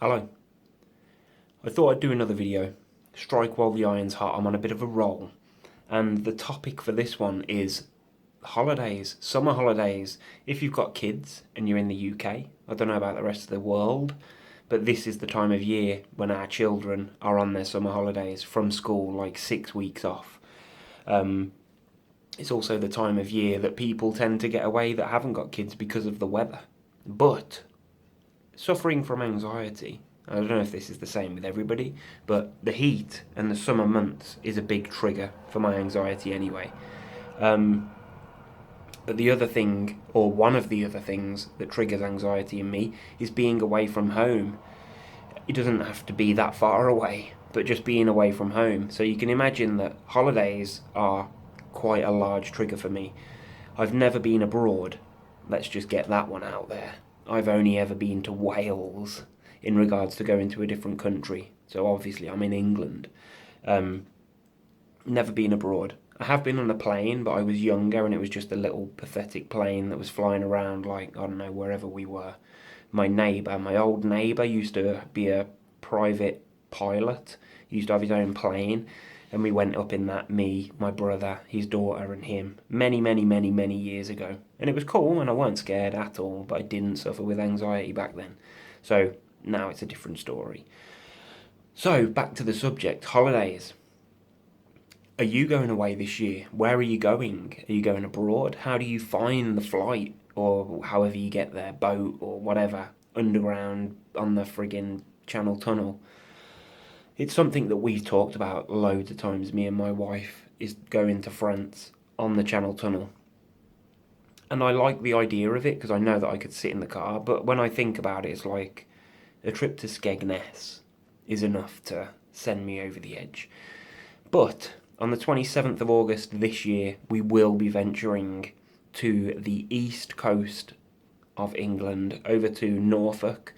Hello. I thought I'd do another video. Strike while the iron's hot. I'm on a bit of a roll. And the topic for this one is holidays, summer holidays. If you've got kids and you're in the UK, I don't know about the rest of the world, but this is the time of year when our children are on their summer holidays from school, like 6 weeks off. It's also the time of year that people tend to get away that haven't got kids because of the weather. But suffering from anxiety, I don't know if this is the same with everybody, but the heat and the summer months is a big trigger for my anxiety anyway. But the other thing, or one of the other things that triggers anxiety in me, is being away from home. It doesn't have to be that far away, but just being away from home. So you can imagine that holidays are quite a large trigger for me. I've never been abroad. Let's just get that one out there. I've only ever been to Wales in regards to going to a different country. So obviously I'm in England. Never been abroad. I have been on a plane, but I was younger and it was just a little pathetic plane that was flying around, like, I don't know, wherever we were. My old neighbour used to be a private pilot. He used to have his own plane, and we went up in that, me, my brother, his daughter and him, many, many, many, many years ago. And it was cool and I weren't scared at all, but I didn't suffer with anxiety back then. So now it's a different story. So back to the subject, holidays. Are you going away this year? Where are you going? Are you going abroad? How do you find the flight, or however you get there, boat or whatever, underground, on the friggin' Channel Tunnel? It's something that we've talked about loads of times, me and my wife, is going to France on the Channel Tunnel. And I like the idea of it because I know that I could sit in the car, but when I think about it, it's like a trip to Skegness is enough to send me over the edge. But on the 27th of August this year, we will be venturing to the east coast of England, over to Norfolk.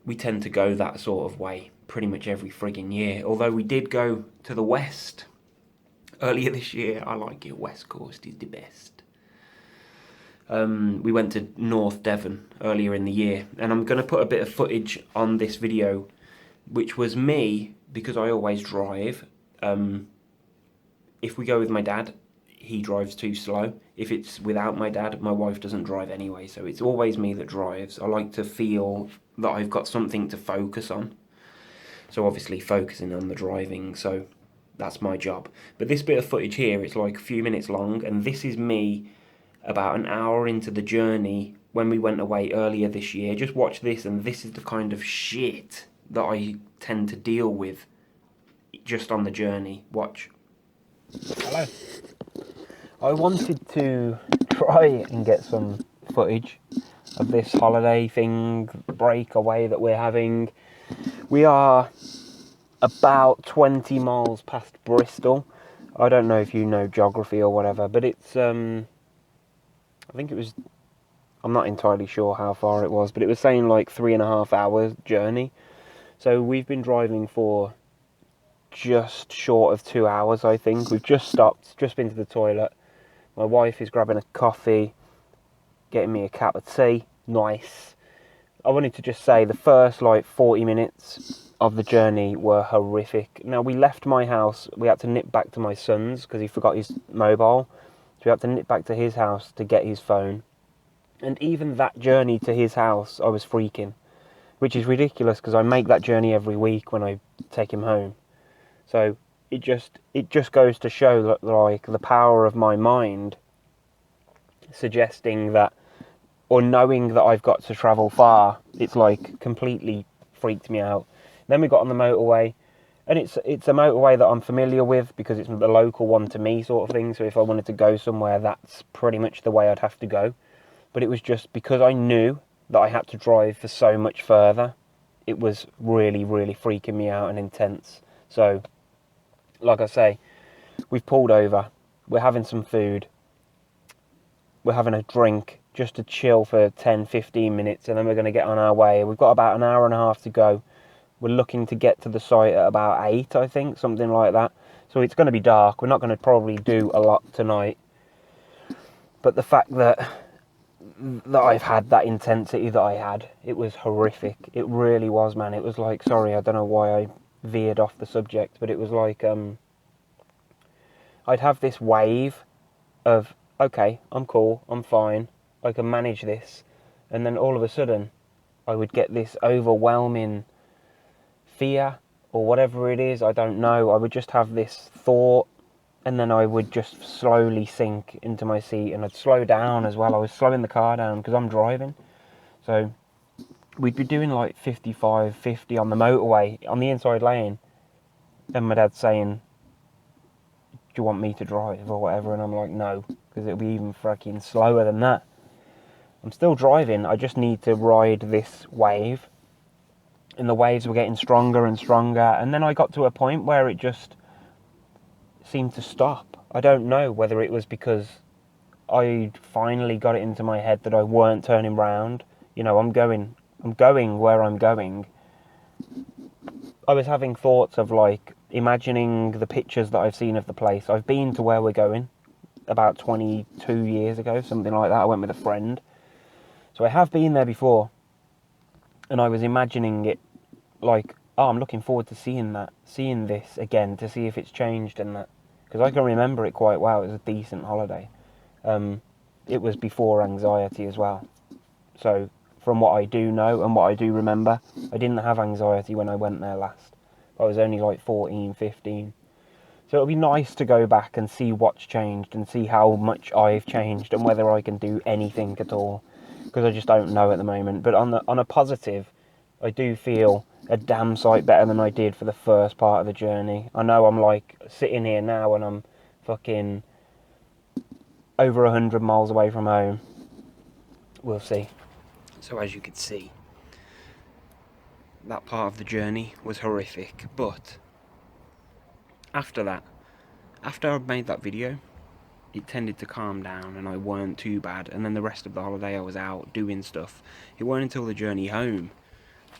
We tend to go that sort of way pretty much every friggin' year. Although we did go to the west earlier this year. I like it. West Coast is the best. We went to North Devon earlier in the year. And I'm going to put a bit of footage on this video, which was me, because I always drive. If we go with my dad, he drives too slow. If it's without my dad, my wife doesn't drive anyway, so it's always me that drives. I like to feel that I've got something to focus on. So obviously focusing on the driving, so that's my job. But this bit of footage here, it's like a few minutes long, and this is me about an hour into the journey when we went away earlier this year. Just watch this, and this is the kind of shit that I tend to deal with just on the journey. Watch. Hello. I wanted to try and get some footage of this holiday thing, breakaway that we're having. We are about 20 miles past Bristol. I don't know if you know geography or whatever, but it's, I think it was, I'm not entirely sure how far it was, but it was saying like 3.5 hours journey. So we've been driving for just short of 2 hours, I think. We've just stopped, just been to the toilet. My wife is grabbing a coffee, getting me a cup of tea. Nice. I wanted to just say the first like 40 minutes of the journey were horrific. Now, we left my house, we had to nip back to my son's because he forgot his mobile. So we had to nip back to his house to get his phone. And even that journey to his house, I was freaking, which is ridiculous because I make that journey every week when I take him home. So it just goes to show that, like, the power of my mind suggesting that, or knowing that I've got to travel far. It's like completely freaked me out. Then we got on the motorway, and it's a motorway that I'm familiar with because it's the local one to me, sort of thing. So if I wanted to go somewhere, that's pretty much the way I'd have to go. But it was just because I knew that I had to drive for so much further, it was really, really freaking me out and intense. So, like I say, we've pulled over, we're having some food, we're having a drink just to chill for 10-15 minutes, and then we're going to get on our way. We've got about an hour and a half to go. We're looking to get to the site at about 8, I think, something like that. So it's going to be dark. We're not going to probably do a lot tonight. But the fact that that I've had that intensity that I had. It was horrific. It really was, man. It was like, sorry, I don't know why I veered off the subject, but it was like, I'd have this wave of, okay, I'm cool, I'm fine, I can manage this. And then all of a sudden, I would get this overwhelming fear or whatever it is, I don't know. I would just have this thought, and then I would just slowly sink into my seat, and I'd slow down as well. I was slowing the car down because I'm driving. So we'd be doing like 55, 50 on the motorway, on the inside lane, and my dad's saying, do you want me to drive or whatever? And I'm like, no, because it'll be even fucking slower than that. I'm still driving, I just need to ride this wave. And the waves were getting stronger and stronger, and then I got to a point where it just seemed to stop. I don't know whether it was because I finally got it into my head that I weren't turning round. You know, I'm going where I'm going. I was having thoughts of like imagining the pictures that I've seen of the place. I've been to where we're going about 22 years ago, something like that. I went with a friend. So I have been there before. And I was imagining it like, oh, I'm looking forward to seeing this again, to see if it's changed and that. Because I can remember it quite well. It was a decent holiday. It was before anxiety as well. So from what I do know and what I do remember, I didn't have anxiety when I went there last. I was only like 14, 15. So it'll be nice to go back and see what's changed and see how much I've changed and whether I can do anything at all. Because I just don't know at the moment. But on a positive, I do feel a damn sight better than I did for the first part of the journey. I know I'm like sitting here now and I'm fucking over 100 miles away from home. We'll see. So as you could see, that part of the journey was horrific, but after that, after I'd made that video, it tended to calm down and I weren't too bad, and then the rest of the holiday I was out doing stuff. It weren't until the journey home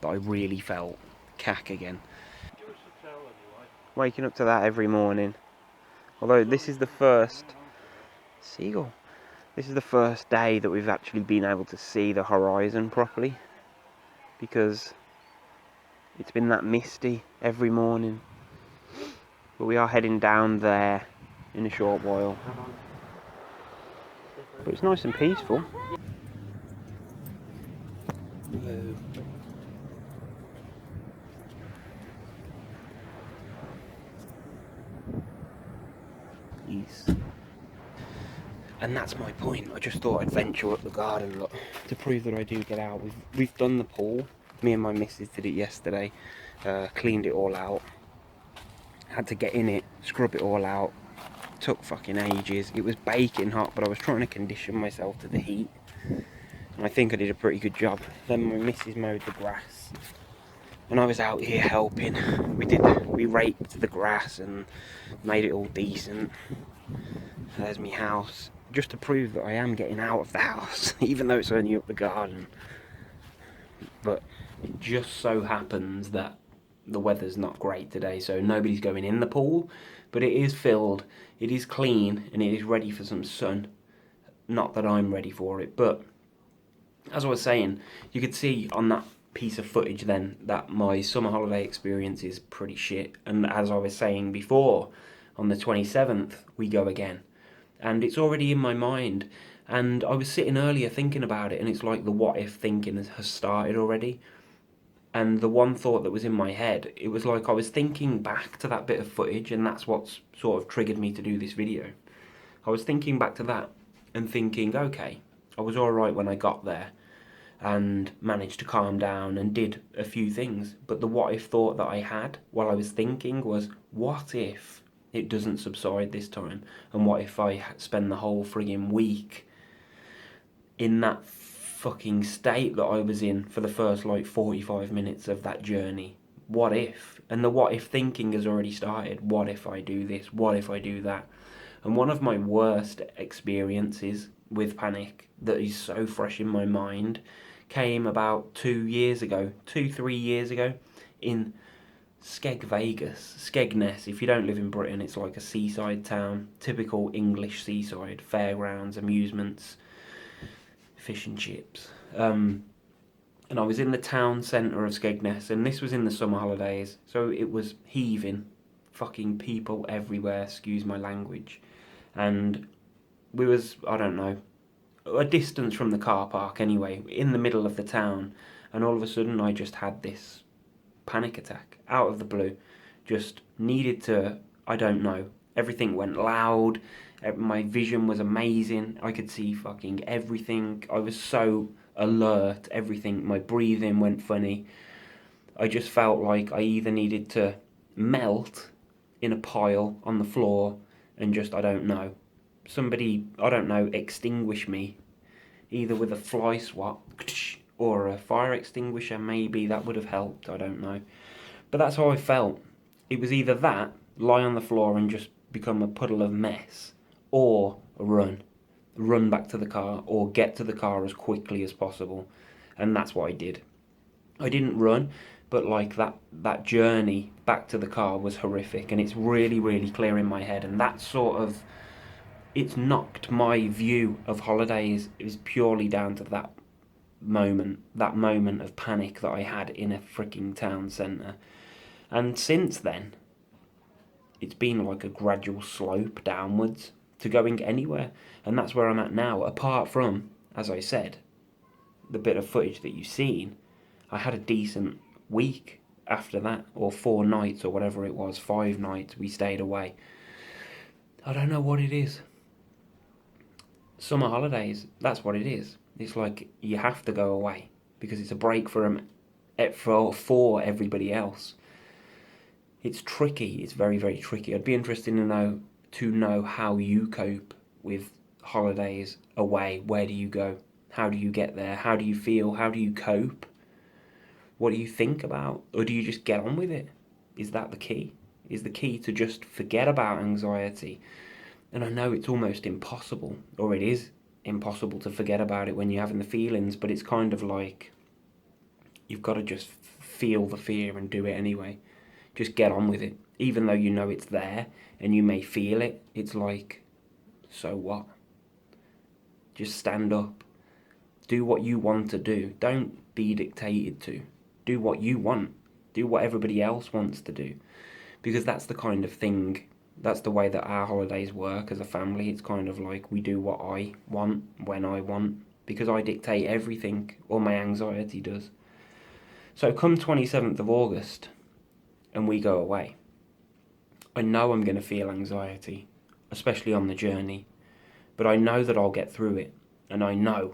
that I really felt cack again. Waking up to that every morning. Although this is the first seagull. This is the first day that we've actually been able to see the horizon properly, because it's been that misty every morning. But we are heading down there in a short while. But it's nice and peaceful. Yes. And that's my point. I just thought I'd venture up the garden, look, to prove that I do get out. We've done the pool. Me and my missus did it yesterday. Cleaned it all out. Had to get in it, scrub it all out. Took fucking ages. It was baking hot, but I was trying to condition myself to the heat. And I think I did a pretty good job. Then my missus mowed the grass. And I was out here helping. We raked the grass and made it all decent. There's my house. Just to prove that I am getting out of the house, even though it's only up the garden. But it just so happens that the weather's not great today, so nobody's going in the pool, but it is filled, it is clean, and it is ready for some sun. Not that I'm ready for it, but as I was saying, you could see on that piece of footage then that my summer holiday experience is pretty shit, and as I was saying before, on the 27th we go again. And it's already in my mind. And I was sitting earlier thinking about it, and it's like the what if thinking has started already. And the one thought that was in my head, it was like I was thinking back to that bit of footage, and that's what's sort of triggered me to do this video. I was thinking back to that and thinking, okay, I was alright when I got there and managed to calm down and did a few things. But the what if thought that I had while I was thinking was, what if it doesn't subside this time? And what if I spend the whole frigging week in that fucking state that I was in for the first like 45 minutes of that journey? What if? And the what if thinking has already started. What if I do this? What if I do that? And one of my worst experiences with panic that is so fresh in my mind came about 3 years ago in Vegas, Skegness. If you don't live in Britain, it's like a seaside town, typical English seaside, fairgrounds, amusements, fish and chips. And I was in the town centre of Skegness, and this was in the summer holidays, so it was heaving, fucking people everywhere, excuse my language. And we was, I don't know, a distance from the car park anyway, in the middle of the town, and all of a sudden I just had this panic attack out of the blue. Just needed to, I don't know, everything went loud, my vision was amazing, I could see fucking everything, I was so alert, everything, my breathing went funny. I just felt like I either needed to melt in a pile on the floor and just, I don't know, somebody, I don't know, extinguish me, either with a fly swat or a fire extinguisher, maybe that would have helped, I don't know. But that's how I felt. It was either that, lie on the floor and just become a puddle of mess, or run back to the car, or get to the car as quickly as possible. And that's what I did. I didn't run, but like that journey back to the car was horrific, and it's really, really clear in my head. And that sort of, it's knocked my view of holidays. It was purely down to that moment of panic that I had in a freaking town centre. And since then, it's been like a gradual slope downwards to going anywhere. And that's where I'm at now. Apart from, as I said, the bit of footage that you've seen, I had a decent week after that, or 4 nights, or whatever it was, 5 nights we stayed away. I don't know what it is. Summer holidays, that's what it is. It's like you have to go away because it's a break for everybody else. It's tricky. It's very, very tricky. I'd be interested to know how you cope with holidays away. Where do you go? How do you get there? How do you feel? How do you cope? What do you think about? Or do you just get on with it? Is that the key? Is the key to just forget about anxiety? And I know it's almost impossible, or it is impossible to forget about it when you're having the feelings, but it's kind of like you've got to just feel the fear and do it anyway. Just get on with it. Even though you know it's there and you may feel it, it's like, so what? Just stand up. Do what you want to do. Don't be dictated to. Do what you want. Do what everybody else wants to do. Because that's the kind of thing, that's the way that our holidays work as a family. It's kind of like we do what I want, when I want. Because I dictate everything, or my anxiety does. So come 27th of August, and we go away, I know I'm going to feel anxiety, especially on the journey. But I know that I'll get through it. And I know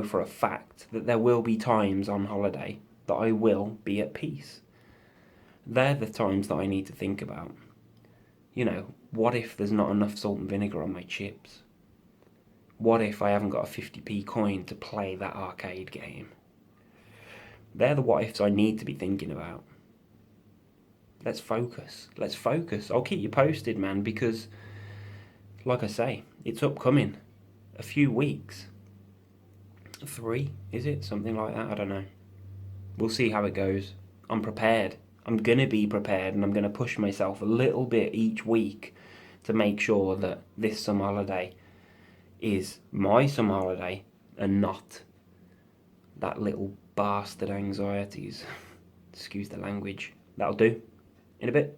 for a fact that there will be times on holiday that I will be at peace. They're the times that I need to think about. You know, what if there's not enough salt and vinegar on my chips? What if I haven't got a 50p coin to play that arcade game? They're the what ifs I need to be thinking about. Let's focus. I'll keep you posted, man, because, like I say, it's upcoming. A few weeks. 3, is it? Something like that, I don't know. We'll see how it goes. I'm prepared. I'm going to be prepared, and I'm going to push myself a little bit each week to make sure that this summer holiday is my summer holiday and not that little bastard anxieties. Excuse the language. That'll do. In a bit.